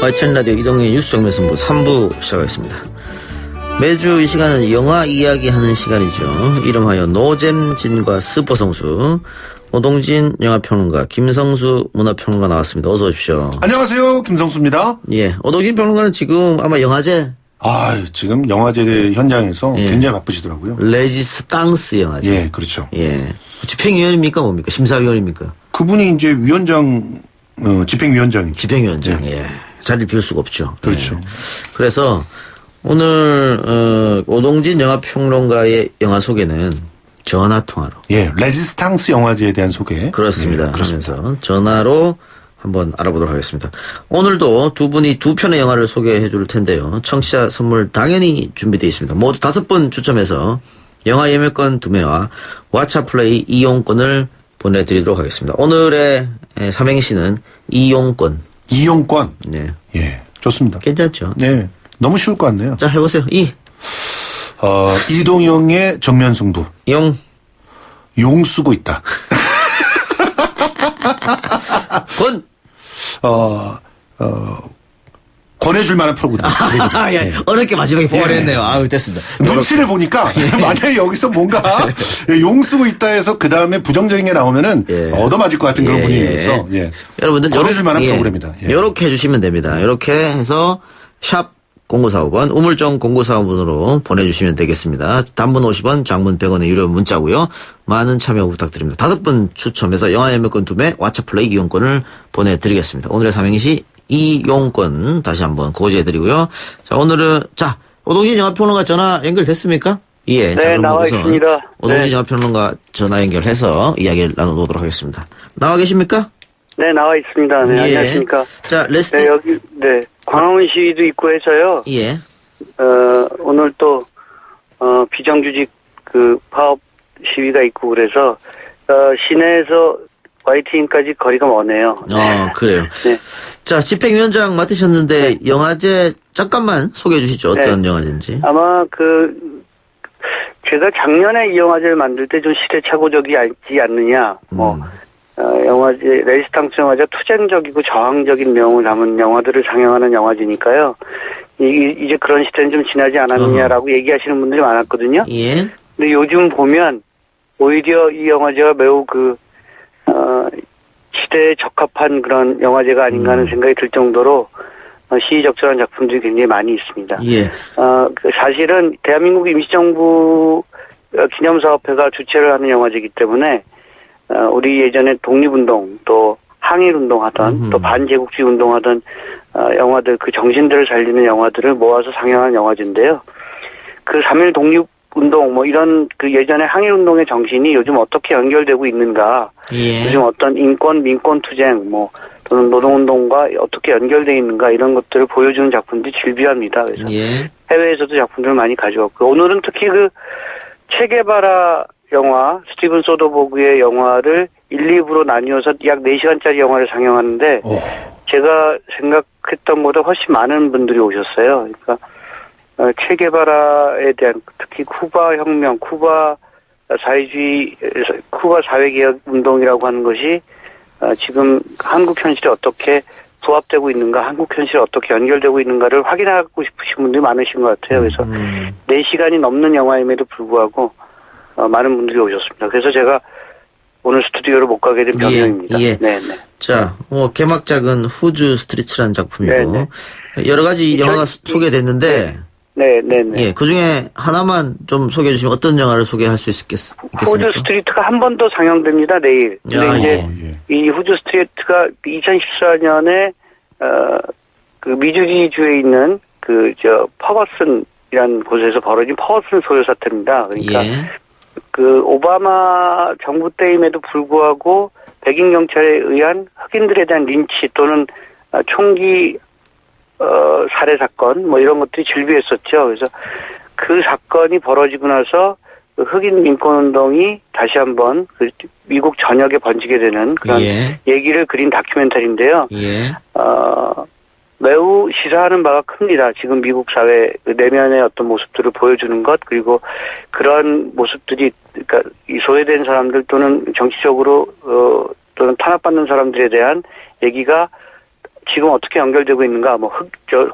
YTN 라디오 이동의 뉴스 정면승부 3부 시작하겠습니다. 매주 이 시간은 영화 이야기하는 시간이죠. 이름하여 노잼진과 스포성수. 오동진 영화평론가, 김성수 문화평론가 나왔습니다. 어서 오십시오. 안녕하세요. 김성수입니다. 예, 오동진 평론가는 지금 아마 영화제. 지금 영화제 현장에서 굉장히 바쁘시더라고요. 레지스탕스 영화제. 예, 그렇죠. 예. 집행위원입니까 뭡니까? 심사위원입니까? 그분이 이제 집행위원장이죠. 집행위원장. 예. 자리를 비울 수가 없죠. 그렇죠. 예. 그래서 오늘 오동진 영화평론가의 영화 소개는 전화통화로. 예, 레지스탕스 영화제에 대한 소개. 그렇습니다. 예, 그렇습니다. 하면서 전화로 한번 알아보도록 하겠습니다. 오늘도 두 분이 두 편의 영화를 소개해 줄 텐데요. 청취자 선물 당연히 준비되어 있습니다. 모두 5분 추첨해서 영화 예매권 2매와 왓챠플레이 이용권을 보내드리도록 하겠습니다. 오늘의 삼행시는 이용권. 이용권. 네. 예, 좋습니다. 괜찮죠? 네. 너무 쉬울 것 같네요. 자, 해보세요. 이동영의 정면 승부. 용 쓰고 있다. 권해줄 만한 프로그램. 예. 어렵게 마지막에 보완했네요. 아유, 됐습니다. 눈치를 보니까 만약에 여기서 뭔가 용 쓰고 있다 해서 그 다음에 부정적인 게 나오면은 얻어맞을 것 같은 그런 분위기에서 여러분들 권해줄 만한 프로그램입니다. 이렇게 해주시면 됩니다. 이렇게 해서 샵 0945번 우물정 0945번으로 보내주시면 되겠습니다. 단문 50원, 장문 100원의 유료 문자고요. 많은 참여 부탁드립니다. 5분 추첨해서 영화 예매권 2매, 왓챠플레이 이용권을 보내드리겠습니다. 오늘의 삼행시 이용권 다시 한번 고지해드리고요. 자, 오늘은 오동진 영화평론가 전화 연결됐습니까? 예. 네, 나와 있습니다. 오동진 영화평론가 전화 연결해서 이야기를 나눠보도록 하겠습니다. 나와 계십니까? 네, 나와 있습니다. 네, 안녕하십니까. 자, 네, 여기, 광화문 시위도 있고 해서요. 예. 오늘 또, 비정규직 파업 시위가 있고 그래서, 시내에서 YTN까지 거리가 머네요. 그래요. 네. 자, 집행위원장 맡으셨는데, 영화제 잠깐만 소개해 주시죠. 어떤 영화제인지. 아마 제가 작년에 이 영화제를 만들 때 좀 시대착오적이지 않느냐, 영화제, 레지스탕스 영화제 투쟁적이고 저항적인 내용을 담은 영화들을 상영하는 영화제니까요. 이제 그런 시대는 좀 지나지 않았느냐라고 얘기하시는 분들이 많았거든요. 예. 근데 요즘 보면 오히려 이 영화제가 매우 시대에 적합한 그런 영화제가 아닌가 하는 생각이 들 정도로 시의적절한 작품들이 굉장히 많이 있습니다. 예. 사실은 대한민국 임시정부 기념사업회가 주최를 하는 영화제이기 때문에 우리 예전에 독립운동 또 항일운동 하던 또 반제국주의 운동하던 영화들 그 정신들을 살리는 영화들을 모아서 상영한 영화제인데요. 그 3.1 독립운동 이런 예전에 항일운동의 정신이 요즘 어떻게 연결되고 있는가. 예. 요즘 어떤 인권 민권투쟁 또는 노동운동과 어떻게 연결되어 있는가 이런 것들을 보여주는 작품들이 질비합니다. 그래서 해외에서도 작품들을 많이 가져왔고 오늘은 특히 체게바라 영화 스티븐 소더버그의 영화를 1, 2부로 나뉘어서 약 4시간짜리 영화를 상영하는데 제가 생각했던 것보다 훨씬 많은 분들이 오셨어요. 그러니까 체게바라에 대한 특히 쿠바 혁명, 쿠바 사회개혁 운동이라고 하는 것이 지금 한국 현실에 어떻게 부합되고 있는가, 한국 현실에 어떻게 연결되고 있는가를 확인하고 싶으신 분들이 많으신 것 같아요. 그래서 4시간이 넘는 영화임에도 불구하고 많은 분들이 오셨습니다. 그래서 제가 오늘 스튜디오를 못 가게 된 변명입니다. 네네. 자, 개막작은 후즈 스트리트라는 작품이고 여러 가지 영화가 소개됐는데 네네네. 예, 그 중에 하나만 좀 소개해 주시면 어떤 영화를 소개할 수 있겠습니까? 후즈 스트리트가 한 번 더 상영됩니다, 내일. 근데 이 후즈 스트리트가 2014년에 미주리주에 있는 퍼거슨이라는 곳에서 벌어진 퍼거슨 소요 사태입니다. 그러니까 오바마 정부 때임에도 불구하고 백인 경찰에 의한 흑인들에 대한 린치 또는 총기 살해 사건 이런 것들이 질비했었죠. 그래서 그 사건이 벌어지고 나서 흑인 민권운동이 다시 한번 미국 전역에 번지게 되는 그런 얘기를 그린 다큐멘터리인데요. 매우 시사하는 바가 큽니다. 지금 미국 사회 내면의 어떤 모습들을 보여주는 것 그리고 그런 모습들이 그러니까 이 소외된 사람들 또는 정치적으로 또는 탄압받는 사람들에 대한 얘기가 지금 어떻게 연결되고 있는가, 뭐,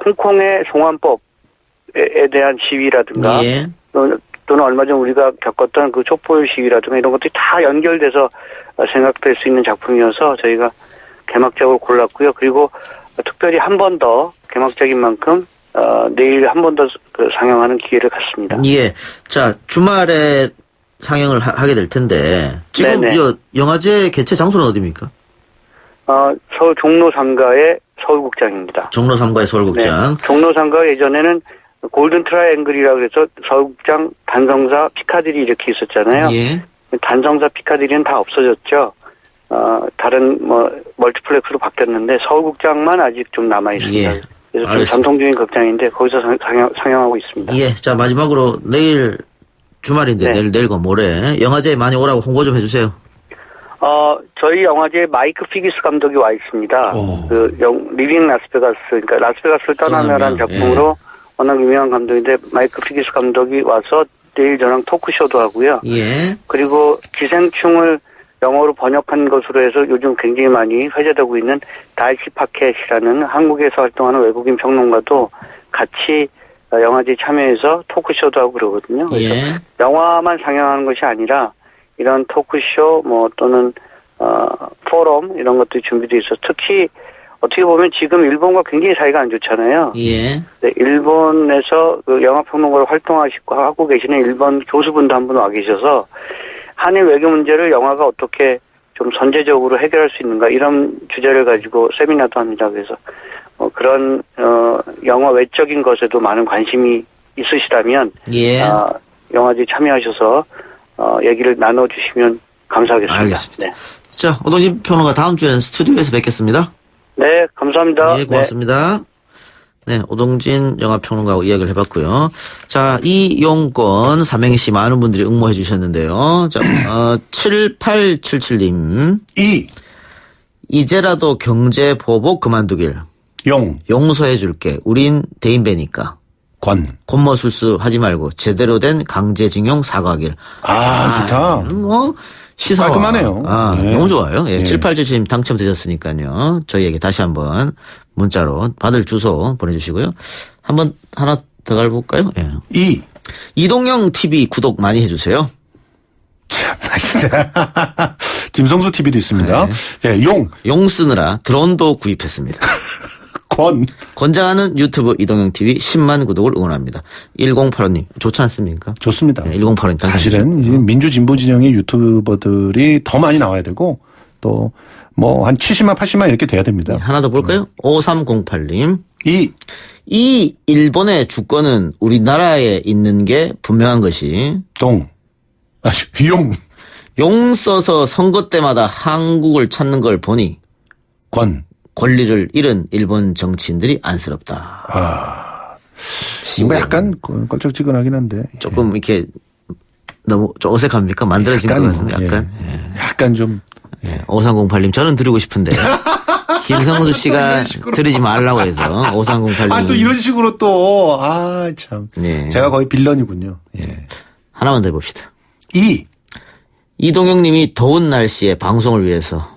홍콩의 송환법에 대한 시위라든가, 예. 또는 얼마 전 우리가 겪었던 그 촛불 시위라든가 이런 것들이 다 연결돼서 생각될 수 있는 작품이어서 저희가 개막작으로 골랐고요. 그리고 특별히 한 번 더 개막작인 만큼, 내일 한 번 더 상영하는 기회를 갖습니다. 예. 자, 주말에 상영을 하게 될 텐데, 지금 네네. 영화제 개최 장소는 어디입니까? 서울 종로 3가의 서울극장입니다. 종로 3가의 서울극장. 네. 종로 3가 예전에는 골든 트라이앵글이라고 해서 서울극장, 단성사, 피카디리 이렇게 있었잖아요. 예. 단성사, 피카디리는 다 없어졌죠. 다른 멀티플렉스로 바뀌었는데 서울극장만 아직 좀 남아 있습니다. 예. 그래서 좀 알겠습니다. 전통 중인 극장인데 거기서 상영하고 있습니다. 예. 자, 마지막으로 내일 주말인데 네. 내일과 모레 영화제에 많이 오라고 홍보 좀 해주세요. 저희 영화제에 마이크 피기스 감독이 와 있습니다. 리빙 라스베가스, 그러니까 라스베가스를 떠나며라는 작품으로 워낙 유명한 감독인데 마이크 피기스 감독이 와서 내일 저랑 토크쇼도 하고요. 예. 그리고 기생충을 영어로 번역한 것으로 해서 요즘 굉장히 많이 회자되고 있는 달시 파켓이라는 한국에서 활동하는 외국인 평론가도 같이 영화제에 참여해서 토크쇼도 하고 그러거든요. 그래서 예. 영화만 상영하는 것이 아니라 이런 토크쇼 또는 포럼 이런 것들이 준비되어 있어서 특히 어떻게 보면 지금 일본과 굉장히 사이가 안 좋잖아요. 예. 네, 일본에서 그 영화평론가로 활동하시고 하고 계시는 일본 교수분도 한 분 와 계셔서 한일 외교 문제를 영화가 어떻게 좀 선제적으로 해결할 수 있는가 이런 주제를 가지고 세미나도 합니다. 그래서 그런 영화 외적인 것에도 많은 관심이 있으시다면 예. 영화제에 참여하셔서 얘기를 나눠주시면 감사하겠습니다. 알겠습니다. 네. 자, 오동진 평론가 다음 주에는 스튜디오에서 뵙겠습니다. 네, 감사합니다. 예, 고맙습니다. 네, 오동진 영화평론가하고 이야기를 해봤고요. 자, 이용권 삼행시 많은 분들이 응모해 주셨는데요. 자, 7877님. 이제라도 경제 보복 그만두길. 용서해 줄게. 우린 대인배니까. 곤모술수 하지 말고 제대로 된 강제징용 사과하길. 좋다. 시사와. 깔끔하네요. 네. 너무 좋아요. 예, 네. 7877님 당첨되셨으니까요. 저희에게 다시 한번 문자로 받을 주소 보내주시고요. 한번 하나 더 가볼까요? 예. 이동영 TV 구독 많이 해주세요. 참나, 진짜. 김성수 TV도 있습니다. 네. 예, 용 쓰느라 드론도 구입했습니다. 권장하는 유튜브 이동영 TV 10만 구독을 응원합니다. 1085님 좋지 않습니까? 좋습니다. 네, 1085님 사실은 이제 민주진보 진영의 유튜버들이 더 많이 나와야 되고 또 뭐 한 70만 80만 이렇게 돼야 됩니다. 네, 하나 더 볼까요? 5308님. 이 일본의 주권은 우리나라에 있는 게 분명한 것이 용 써서 선거 때마다 한국을 찾는 걸 보니 권리를 잃은 일본 정치인들이 안쓰럽다. 뭐 약간 껄쩍지근하긴 한데 조금 이렇게 너무 좀 어색합니까? 만들어진 것 같습니다. 약간. 약간 좀. 5308님 저는 드리고 싶은데 김성수 씨가 드리지 말라고 해서 5308님. 또 이런 식으로 또 참. 네. 제가 거의 빌런이군요. 예. 하나만 더 해봅시다. 이동영님이 더운 날씨에 방송을 위해서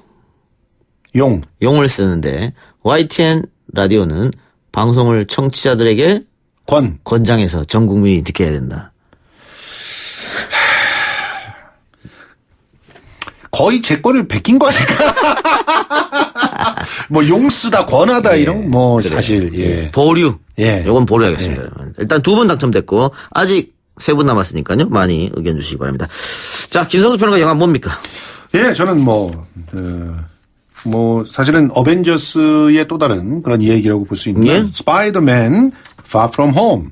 용을 쓰는데 YTN 라디오는 방송을 청취자들에게 권장해서 전 국민이 듣게 해야 된다. 거의 제 거를 베낀 거 아닐까? 뭐 용쓰다 권하다 이런 뭐 그래요. 사실 보류. 요건 보류하겠습니다. 일단 2분 당첨됐고 아직 3분 남았으니까요. 많이 의견 주시기 바랍니다. 자, 김성수 평론가 영화 뭡니까? 저는 사실은 어벤져스의 또 다른 그런 얘기라고 볼 수 있는 스파이더맨 Far From Home.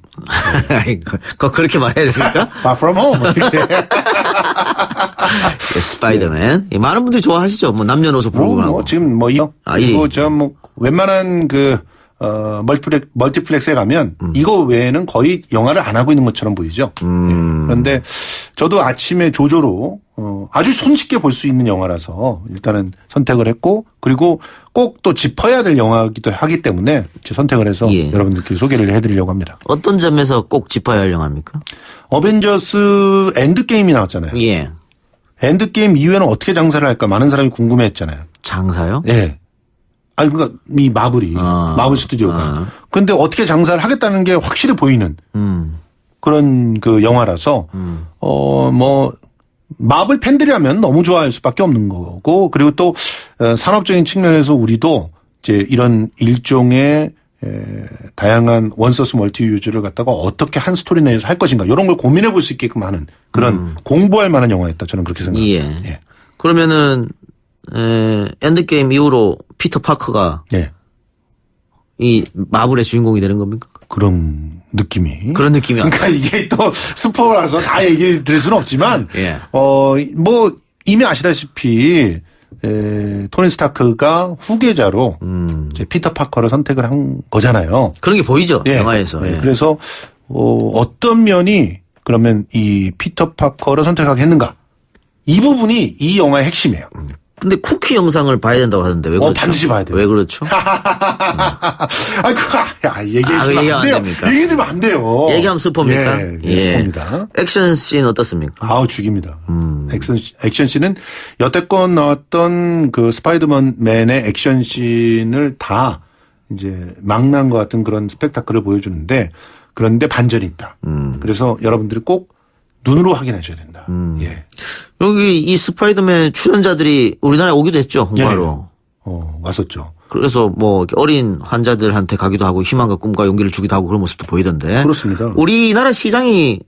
그거 그렇게 말해야 됩니까? Far From Home. 스파이더맨. 많은 분들이 좋아하시죠. 뭐 남녀노소 불구하고. 지금 그리고 웬만한 멀티플렉스에 가면 이거 외에는 거의 영화를 안 하고 있는 것처럼 보이죠. 그런데 저도 아침에 조조로 아주 손쉽게 볼 수 있는 영화라서 일단은 선택을 했고 그리고 꼭 또 짚어야 될 영화이기도 하기 때문에 선택을 해서 여러분들께 소개를 해드리려고 합니다. 어떤 점에서 꼭 짚어야 할 영화입니까? 어벤져스 엔드게임이 나왔잖아요. 엔드게임 이후에는 어떻게 장사를 할까 많은 사람이 궁금해했잖아요. 장사요? 네. 아니, 그러니까 이 마블 스튜디오가. 근데 어떻게 장사를 하겠다는 게 확실히 보이는 그런 그 영화라서 마블 팬들이라면 너무 좋아할 수밖에 없는 거고, 그리고 또 산업적인 측면에서 우리도 이제 이런 일종의 다양한 원소스 멀티 유즈를 갖다가 어떻게 한 스토리 내에서 할 것인가 이런 걸 고민해 볼 수 있게끔 하는 그런 공부할 만한 영화였다. 저는 그렇게 생각합니다. 예. 그러면은 엔드게임 이후로 피터 파커가 이 마블의 주인공이 되는 겁니까? 그런 느낌이. 그런 느낌이야. 그러니까 이게 또 스포라서 다 얘기 드릴 수는 없지만, 예. 뭐 이미 아시다시피 토니 스타크가 후계자로 이제 피터 파커를 선택을 한 거잖아요. 그런 게 보이죠, 영화에서. 예. 그래서 어떤 면이 그러면 이 피터 파커를 선택하게 했는가? 이 부분이 이 영화의 핵심이에요. 근데 쿠키 영상을 봐야 된다고 하던데 왜 그렇죠? 반드시 봐야 돼요. 왜 그렇죠? 얘기하면 안 돼요. 얘기하면 안 돼요. 얘기하면 스포입니까? 스포입니다. 액션 씬 어떻습니까? 아우, 죽입니다. 액션 씬은 여태껏 나왔던 그 스파이더맨의 액션 씬을 다 이제 망라한 것 같은 그런 스펙타클을 보여주는데, 그런데 반전이 있다. 그래서 여러분들이 꼭 눈으로 확인하셔야 된다. 예. 여기 이 스파이더맨 출연자들이 우리나라에 오기도 했죠, 홍보하러. 왔었죠. 그래서 뭐 어린 환자들한테 가기도 하고 희망과 꿈과 용기를 주기도 하고 그런 모습도 보이던데. 그렇습니다. 우리나라 시장이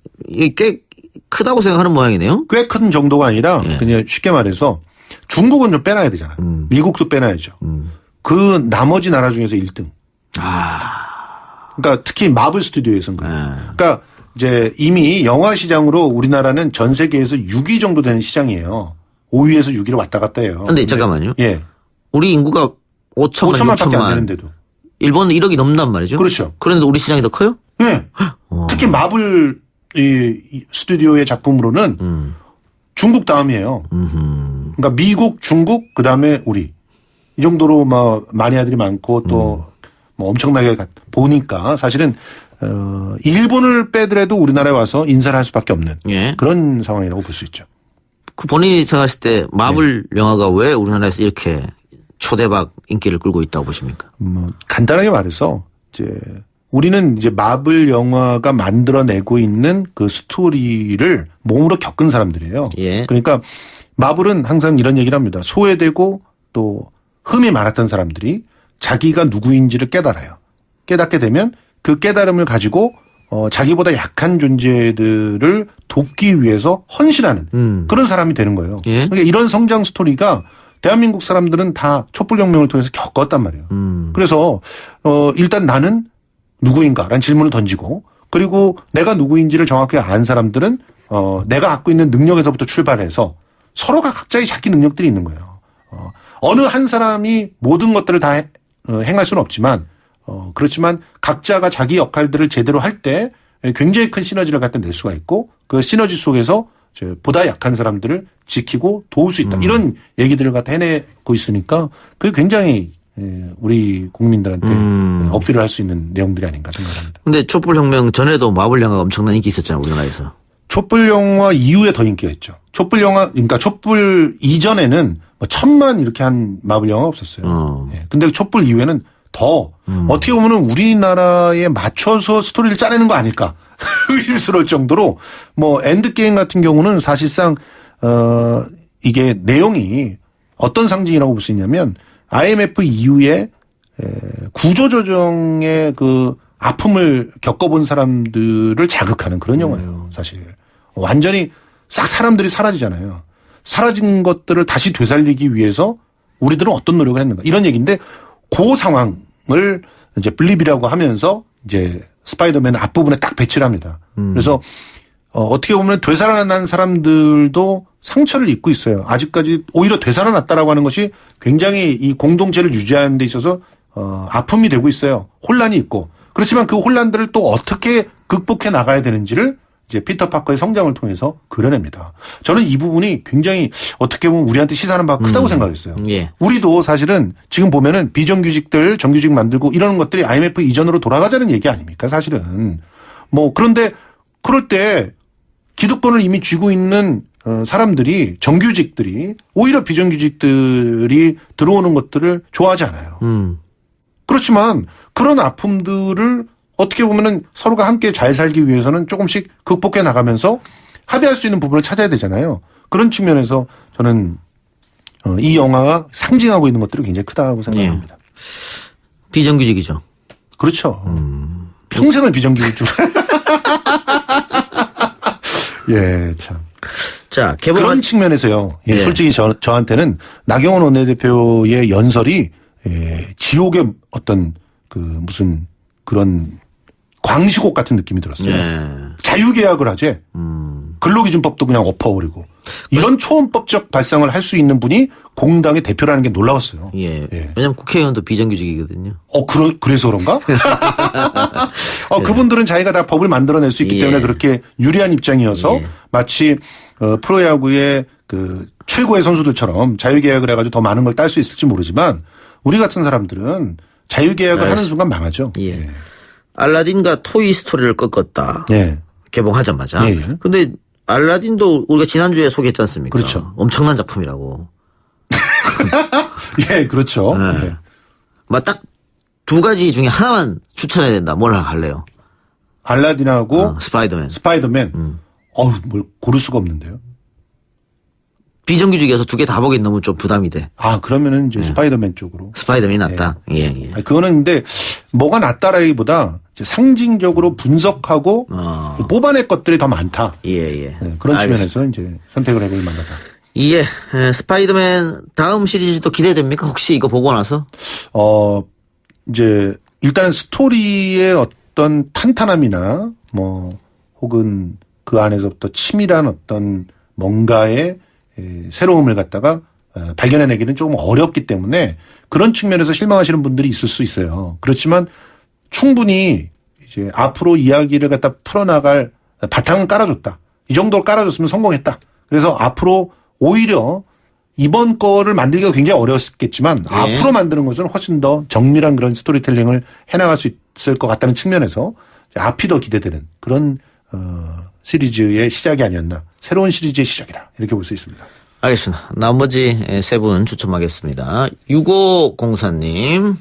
꽤 크다고 생각하는 모양이네요. 꽤 큰 정도가 아니라 그냥 쉽게 말해서 중국은 좀 빼놔야 되잖아요. 미국도 빼놔야죠. 그 나머지 나라 중에서 1등. 그러니까 특히 마블 스튜디오에서는 그래요. 그러니까 이제 이미 영화 시장으로 우리나라는 전 세계에서 6위 정도 되는 시장이에요. 5위에서 6위를 왔다 갔다 해요. 근데 잠깐만요. 예. 우리 인구가 5천만밖에 안 되는데도. 일본은 1억이 넘는단 말이죠. 그렇죠. 그런데 우리 시장이 더 커요? 네. 특히 마블 이 스튜디오의 작품으로는 중국 다음이에요. 그러니까 미국, 중국, 그 다음에 우리. 이 정도로 뭐 마니아들이 많고 또 뭐 엄청나게 보니까 사실은 일본을 빼더라도 우리나라에 와서 인사를 할 수밖에 없는 그런 상황이라고 볼 수 있죠. 그 본인이 생각하실 때 마블 영화가 왜 우리나라에서 이렇게 초대박 인기를 끌고 있다고 보십니까? 뭐 간단하게 말해서 이제 우리는 이제 마블 영화가 만들어내고 있는 그 스토리를 몸으로 겪은 사람들이에요. 그러니까 마블은 항상 이런 얘기를 합니다. 소외되고 또 흠이 많았던 사람들이 자기가 누구인지를 깨달아요. 깨닫게 되면 그 깨달음을 가지고 자기보다 약한 존재들을 돕기 위해서 헌신하는 그런 사람이 되는 거예요. 그러니까 이런 성장 스토리가 대한민국 사람들은 다 촛불혁명을 통해서 겪었단 말이에요. 그래서 일단 나는 누구인가라는 질문을 던지고, 그리고 내가 누구인지를 정확히 안 사람들은 내가 갖고 있는 능력에서부터 출발해서 서로가 각자의 자기 능력들이 있는 거예요. 어느 한 사람이 모든 것들을 다 행할 수는 없지만 그렇지만 각자가 자기 역할들을 제대로 할 때 굉장히 큰 시너지를 갖다 낼 수가 있고, 그 시너지 속에서 보다 약한 사람들을 지키고 도울 수 있다. 이런 얘기들을 갖다 해내고 있으니까 그게 굉장히 우리 국민들한테 어필을 할 수 있는 내용들이 아닌가 생각합니다. 근데 촛불혁명 전에도 마블 영화가 엄청난 인기 있었잖아요, 우리나라에서. 촛불 영화 이후에 더 인기가 있죠. 촛불 영화, 그러니까 촛불 이전에는 뭐 1000만 이렇게 한 마블 영화가 없었어요. 근데 촛불 이후에는 더 어떻게 보면은 우리나라에 맞춰서 스토리를 짜내는 거 아닐까 의심스러울 정도로, 뭐 엔드게임 같은 경우는 사실상 이게 내용이 어떤 상징이라고 볼 수 있냐면 IMF 이후에 구조조정의 그 아픔을 겪어본 사람들을 자극하는 그런 영화예요. 사실 완전히 싹 사람들이 사라지잖아요. 사라진 것들을 다시 되살리기 위해서 우리들은 어떤 노력을 했는가 이런 얘기인데, 그 상황을 이제 블립이라고 하면서 이제 스파이더맨 앞부분에 딱 배치를 합니다. 그래서 어떻게 보면 되살아난 사람들도 상처를 입고 있어요. 아직까지 오히려 되살아났다라고 하는 것이 굉장히 이 공동체를 유지하는 데 있어서 아픔이 되고 있어요. 혼란이 있고. 그렇지만 그 혼란들을 또 어떻게 극복해 나가야 되는지를 이제 피터 파커의 성장을 통해서 그려냅니다. 저는 이 부분이 굉장히 어떻게 보면 우리한테 시사하는 바가 크다고 생각했어요. 우리도 사실은 지금 보면은 비정규직들 정규직 만들고 이러는 것들이 IMF 이전으로 돌아가자는 얘기 아닙니까? 사실은. 뭐 그런데 그럴 때 기득권을 이미 쥐고 있는 사람들이 정규직들이 오히려 비정규직들이 들어오는 것들을 좋아하지 않아요. 그렇지만 그런 아픔들을 어떻게 보면은 서로가 함께 잘 살기 위해서는 조금씩 극복해 나가면서 합의할 수 있는 부분을 찾아야 되잖아요. 그런 측면에서 저는 이 영화가 상징하고 있는 것들이 굉장히 크다고 생각합니다. 비정규직이죠. 그렇죠. 평생을 비정규직으로. 예, 참. 자, 그런 측면에서요. 예, 예. 솔직히 저한테는 나경원 원내대표의 연설이 지옥의 어떤 무슨 그런 광시곡 같은 느낌이 들었어요. 예. 자유계약을 하지. 근로기준법도 그냥 엎어버리고. 이런 초헌법적 발상을 할 수 있는 분이 공당의 대표라는 게 놀라웠어요. 예. 예. 왜냐면 국회의원도 비정규직이거든요. 그래서 그런가? 그분들은 자기가 다 법을 만들어낼 수 있기 예. 때문에 그렇게 유리한 입장이어서 예. 마치 프로야구의 그 최고의 선수들처럼 자유계약을 해가지고 더 많은 걸 딸 수 있을지 모르지만 우리 같은 사람들은 자유계약을 하는 순간 망하죠. 예. 알라딘과 토이 스토리를 꺾었다. 네. 개봉하자마자. 예, 예. 근데 알라딘도 우리가 지난주에 소개했지 않습니까? 그렇죠. 엄청난 작품이라고. 예, 그렇죠. 네. 예. 막 딱 두 가지 중에 하나만 추천해야 된다. 뭘 할래요? 알라딘하고 스파이더맨. 뭘 고를 수가 없는데요. 비정규직에서 두 개 다 보긴 너무 좀 부담이 돼. 그러면은 이제 스파이더맨 쪽으로. 스파이더맨이 낫다. 예. 그거는 근데 뭐가 낫다라기보다 이제 상징적으로 분석하고 뽑아낼 것들이 더 많다. 예. 네, 그런 알겠습니다. 측면에서 이제 선택을 해볼 만하다. 예. 스파이더맨 다음 시리즈도 기대됩니까? 혹시 이거 보고 나서? 이제 일단은 스토리의 어떤 탄탄함이나 뭐 혹은 그 안에서부터 치밀한 어떤 뭔가의 새로움을 갖다가 발견해내기는 조금 어렵기 때문에 그런 측면에서 실망하시는 분들이 있을 수 있어요. 그렇지만 충분히 이제 앞으로 이야기를 갖다 풀어나갈 바탕은 깔아줬다. 이 정도로 깔아줬으면 성공했다. 그래서 앞으로 오히려 이번 거를 만들기가 굉장히 어려웠겠지만 앞으로 만드는 것은 훨씬 더 정밀한 그런 스토리텔링을 해나갈 수 있을 것 같다는 측면에서 앞이 더 기대되는 그런 시리즈의 시작이 아니었나. 새로운 시리즈의 시작이다. 이렇게 볼 수 있습니다. 알겠습니다. 나머지 세 분 추첨하겠습니다. 6504님.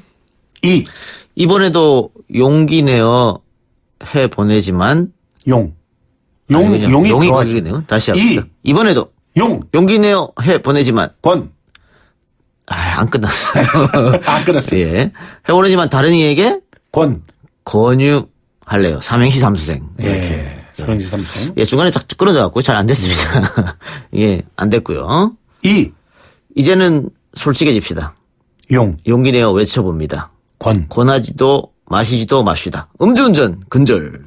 이번에도 용기 내어 해 보내지만 용이 걸리겠네요. 다시 합시다. 이번에도 용기 내어 해 보내지만 안 끝났어요. 안 끝났어요. 예. 해 보내지만 다른 이에게 권유할래요. 삼행시 삼수생. 이렇게. 삼행시 삼수생. 예, 중간에 쫙 끊어져 갖고 잘 안 됐습니다. 예, 안 됐고요. 이제는 솔직해집시다. 용기 내어 외쳐봅니다. 권하지도 마시지도 맙시다. 음주운전 근절.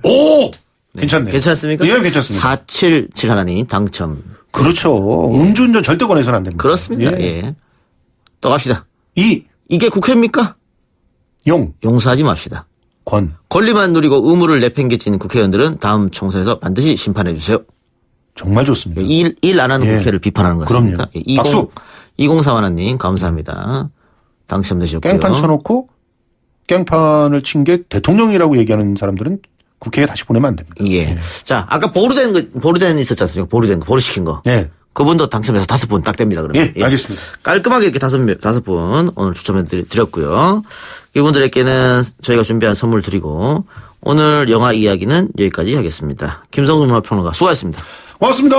괜찮네요. 괜찮습니까? 예, 괜찮습니다. 477 하나님 당첨. 그렇죠. 음주운전 절대 권해서는 안 됩니다. 그렇습니다. 예. 또 갑시다. 2. 이게 국회입니까? 용서하지 맙시다. 권리만 누리고 의무를 내팽개친 국회의원들은 다음 총선에서 반드시 심판해 주세요. 정말 좋습니다. 일 안 하는 국회를 비판하는 것 같습니다. 그럼요. 박수. 2041 하나님 감사합니다. 당첨되셨고요. 깽판 쳐놓고 깽판을 친 게 대통령이라고 얘기하는 사람들은 국회에 다시 보내면 안 됩니다. 예. 자, 아까 보루된 있었지 않습니까? 보루 시킨 거. 예. 그분도 당첨해서 5분 딱 됩니다, 그러면. 예, 알겠습니다. 깔끔하게 이렇게 5분 오늘 추첨해 드렸고요. 이분들에게는 저희가 준비한 선물 드리고 오늘 영화 이야기는 여기까지 하겠습니다. 김성준 문화평론가 수고하셨습니다. 고맙습니다.